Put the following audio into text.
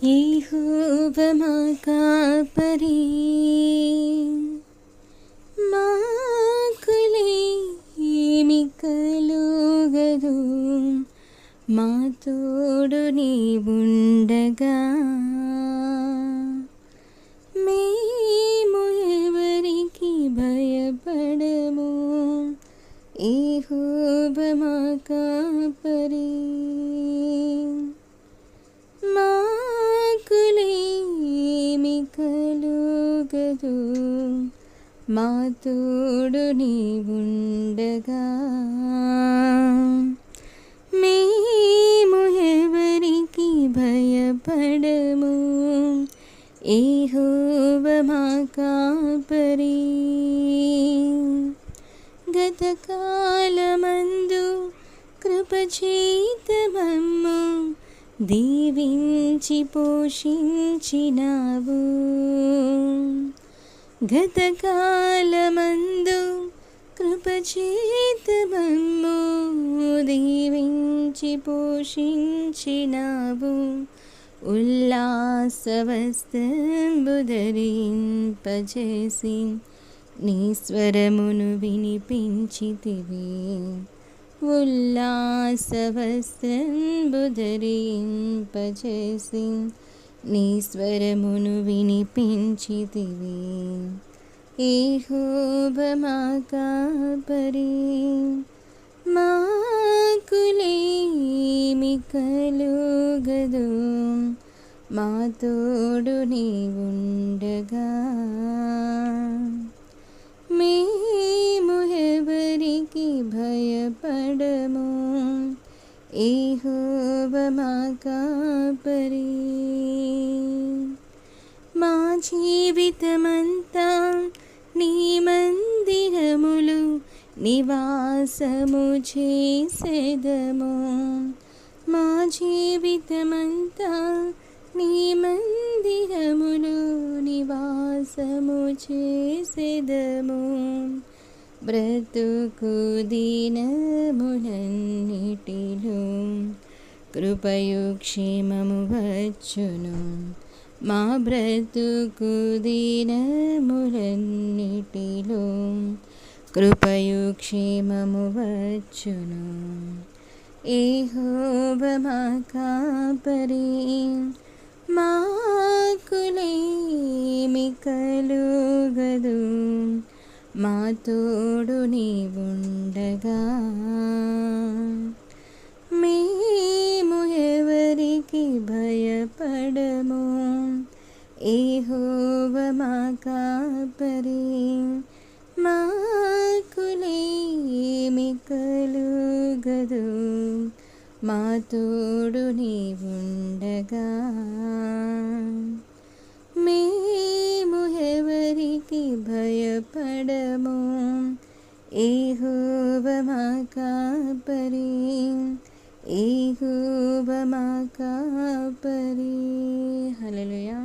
యెహోవా కాపరి మాకులేమి కలుగదు, మా తోడు నీవుండగా మేము ఎవరికి భయపడము. యెహోవా కాపరి మాకులేమి కలుగదు, మా తోడు నీవుండగా మేము ఎవరికి భయపడము. యెహోవా కాపరి గతకాలమందు కృపచేత మమ్ము దీవించి పోషించినావు. గతకాలమందు కృపచేత మమ్ము దీవించి పోషించినావు. ఉల్లాసవస్త్రంబు ధరింపజేసి నీ స్వరమును వినిపించితివి. ఉల్లాసవస్త్రంబు ధరింపజేసి నీ స్వరమును వినిపించితివి. యెహోవా కాపరి మాకులేమి కలుగదు, మా తోడు నీవుండగా మేము ఎవరికి భయపడము. యెహోవా కాపరి మా జీవితమంతా నీ మందిరములు నివాసము చేసెదము. మా జీవితమంతా నీ మందిరములు నివాసము చేసెదము. బ్రతుకు దినములన్నిటిలో కృపయు క్షేమము వచ్చును. మా బ్రతుకు దినములన్నిటిలో కృపయు క్షేమము వచ్చును. యెహోవా కాపరి మాకులేమి కలుగదు, మా తోడు నీవుండగా మేము ఎవరికి భయపడము. యెహోవా కాపరి మాకులేమి కలుగదు, మా తోడు నీవుండగా మేము ఎవరికి భయపడము. యెహోవా కాపరి యెహోవా కాపరి. హల్లెలూయా.